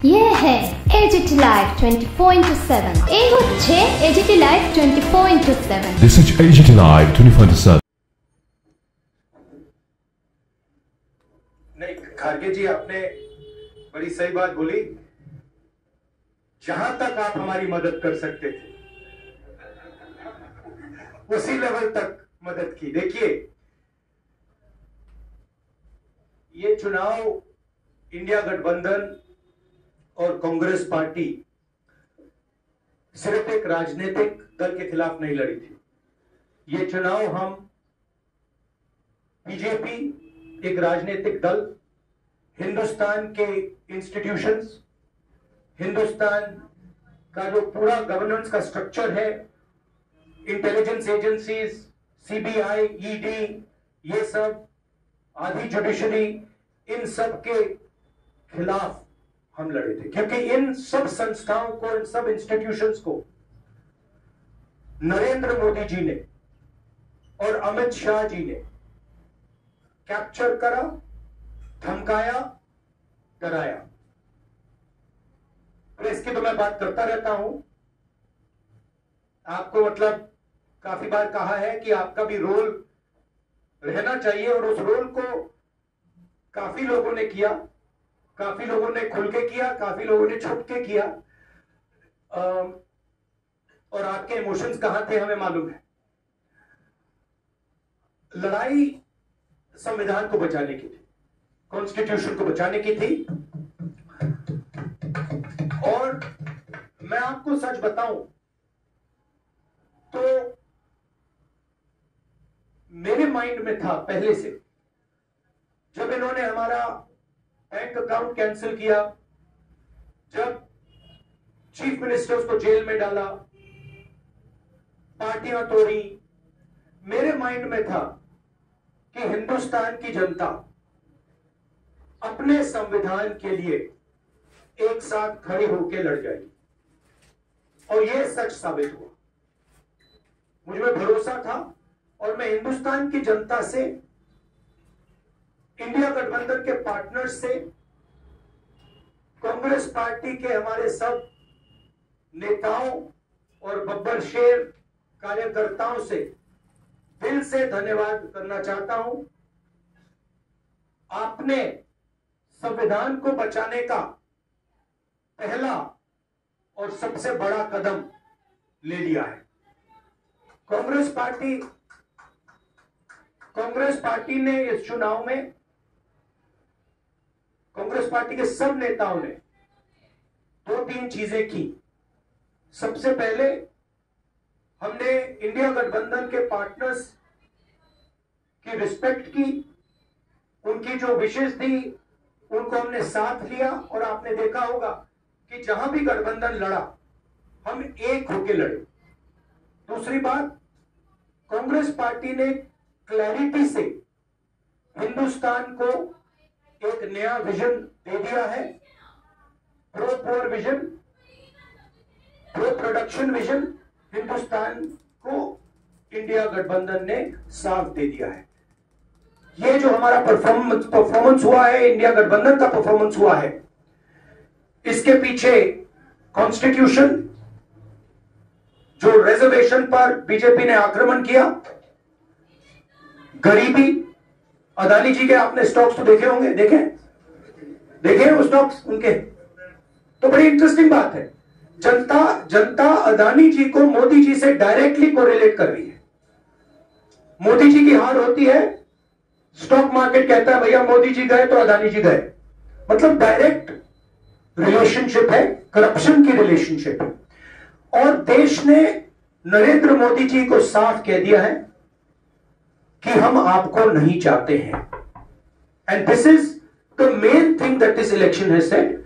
ये है AGT live 24/7। এই হচ্ছে AGT live 24/7। This is AGT Live 24/7। नहीं, खारगे जी आपने बड़ी सही बात बोली। जहां तक आप हमारी मदद कर सकते थे उसी लेवल तक मदद की। देखिए, ये चुनाव इंडिया गठबंधन और कांग्रेस पार्टी सिर्फ एक राजनीतिक दल के खिलाफ नहीं लड़ी थी। ये चुनाव हम बीजेपी, एक राजनीतिक दल, हिंदुस्तान के इंस्टीट्यूशंस, हिंदुस्तान का जो पूरा गवर्नेंस का स्ट्रक्चर है, इंटेलिजेंस एजेंसीज, सीबीआई, ईडी, ये सब, आधी जुडिशरी, इन सब के खिलाफ हम लड़े थे। क्योंकि इन सब संस्थाओं को, इन सब इंस्टीट्यूशंस को नरेंद्र मोदी जी ने और अमित शाह जी ने कैप्चर करा, धमकाया, डराया। प्रेस की तो मैं बात करता रहता हूं। आपको मतलब काफी बार कहा है कि आपका भी रोल रहना चाहिए, और उस रोल को काफी लोगों ने किया, काफी लोगों ने खुल के किया, काफी लोगों ने छुप के किया। और आपके इमोशंस कहां थे हमें मालूम है। लड़ाई संविधान को बचाने की थी, कॉन्स्टिट्यूशन को बचाने की थी। और मैं आपको सच बताऊं तो मेरे माइंड में था पहले से, जब इन्होंने हमारा बैंक अकाउंट कैंसिल किया, जब चीफ मिनिस्टर्स को जेल में डाला, पार्टियां तोड़ी, मेरे माइंड में था कि हिंदुस्तान की जनता अपने संविधान के लिए एक साथ खड़ी होकर लड़ जाएगी। और यह सच साबित हुआ। मुझ में भरोसा था और मैं हिंदुस्तान की जनता से, इंडिया गठबंधन के पार्टनर्स से, कांग्रेस पार्टी के हमारे सब नेताओं और बब्बर शेर कार्यकर्ताओं से दिल से धन्यवाद करना चाहता हूं। आपने संविधान को बचाने का पहला और सबसे बड़ा कदम ले लिया है। कांग्रेस पार्टी ने इस चुनाव में, कांग्रेस पार्टी के सब नेताओं ने 2-3 चीजें की। सबसे पहले हमने इंडिया गठबंधन के पार्टनर्स की रिस्पेक्ट की, उनकी जो विशेष थी उनको हमने साथ लिया। और आपने देखा होगा कि जहां भी गठबंधन लड़ा, हम एक होकर लड़े। दूसरी बात, कांग्रेस पार्टी ने क्लैरिटी से हिंदुस्तान को एक नया विजन दे दिया है। Pro poor vision, pro production vision Hindustan को इंडिया गठबंधन ने साफ दे दिया है। ये जो हमारा परफॉर्मेंस हुआ है, इंडिया गठबंधन का परफॉर्मेंस हुआ है, इसके पीछे कॉन्स्टिट्यूशन, जो रिजर्वेशन पर बीजेपी ने आक्रमण किया, गरीबी, अदानी जी के आपने स्टॉक्स तो देखे होंगे, देखे वो स्टॉक्स उनके, तो बड़ी इंटरेस्टिंग बात है। जनता अदानी जी को मोदी जी से डायरेक्टली कोरिलेट कर रही है। मोदी जी की हार होती है, स्टॉक मार्केट कहता है भैया मोदी जी गए तो अदानी जी गए। मतलब डायरेक्ट रिलेशनशिप है, करप्शन की रिलेशनशिप है। और देश ने नरेंद्र मोदी जी को साफ कह दिया है कि हम आपको नहीं चाहते हैं। And this is the main thing that this election has said.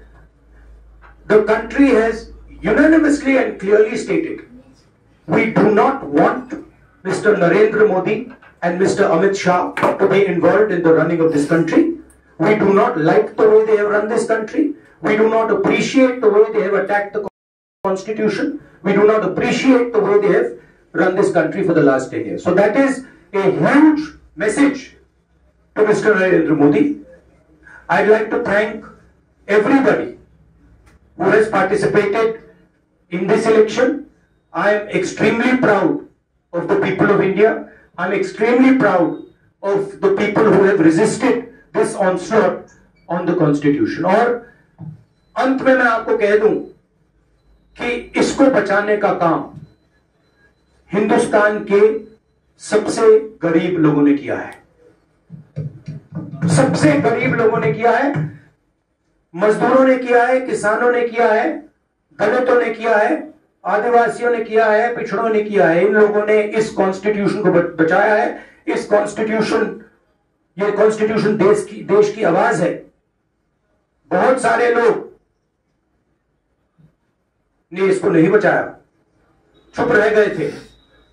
The country has unanimously and clearly stated, we do not want Mr. Narendra Modi and Mr. Amit Shah to be involved in the running of this country. We do not like the way they have run this country. We do not appreciate the way they have attacked the constitution. We do not appreciate the way they have run this country for the last 10 years. So that is a huge message to Mr. Narendra Modi. I'd like to thank everybody who has participated in this election. I am extremely proud of the people of India. I am extremely proud of the people who have resisted this onslaught on the Constitution. और अंत में मैं आपको कह दूं कि इसको बचाने का काम हिंदुस्तान के सबसे गरीब लोगों ने किया है। सबसे गरीब लोगों ने किया है, मजदूरों ने किया है, किसानों ने किया है, दलितों ने किया है, आदिवासियों ने किया है, पिछड़ों ने किया है। इन लोगों ने इस कॉन्स्टिट्यूशन को बचाया है। इस कॉन्स्टिट्यूशन, ये कॉन्स्टिट्यूशन देश की आवाज है। बहुत सारे लोग ने इसको नहीं बचाया, चुप रह गए थे,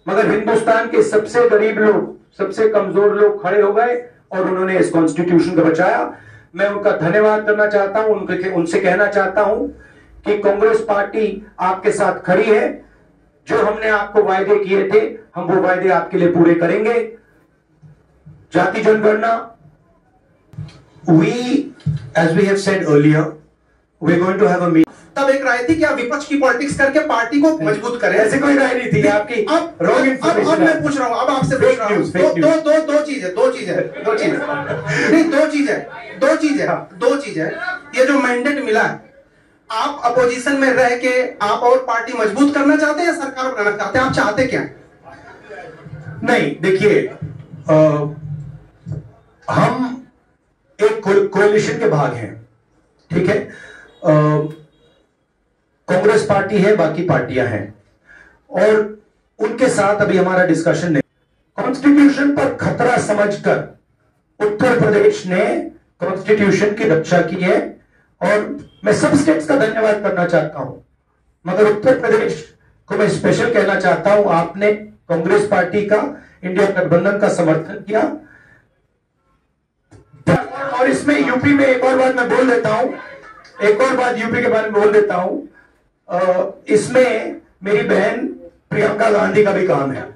मगर हिंदुस्तान के सबसे गरीब लोग, सबसे कमजोर लोग खड़े हो गए और उन्होंने इस कॉन्स्टिट्यूशन को बचाया। मैं उनका धन्यवाद करना चाहता हूं, उनसे कहना चाहता हूं कि कांग्रेस पार्टी आपके साथ खड़ी है। जो हमने आपको वायदे किए थे, हम वो वायदे आपके लिए पूरे करेंगे। जाति जनगणना, as we have said earlier, we are going to have a meeting. तब एक राय थी कि आप विपक्ष की पॉलिटिक्स करके पार्टी को मजबूत करें। ऐसे कोई राय नहीं थी आपकी। अब मैं पूछ रहा हूं, अब आपसे पूछ रहा हूं, दो चीज है। ये जो मैंडेट मिला है, आप अपोजिशन में रह के आप और पार्टी मजबूत करना चाहते हैं या सरकार बनाना चाहते हैं? आप चाहते क्या? नहीं, देखिए, हम एक कोalition के भाग हैं, ठीक है। कांग्रेस पार्टी है, बाकी पार्टियां हैं, और उनके साथ अभी हमारा डिस्कशन नहीं। कॉन्स्टिट्यूशन पर खतरा समझकर उत्तर प्रदेश ने कॉन्स्टिट्यूशन की रक्षा की है, और मैं सब स्टेट्स का धन्यवाद करना चाहता हूं, मगर उत्तर प्रदेश को मैं स्पेशल कहना चाहता हूं। आपने कांग्रेस पार्टी का, इंडिया गठबंधन का समर्थन किया। और इसमें यूपी में एक और बात मैं बोल देता हूं, एक और बात यूपी के बारे में बोल देता हूं, इसमें मेरी बहन प्रियंका गांधी का भी काम है।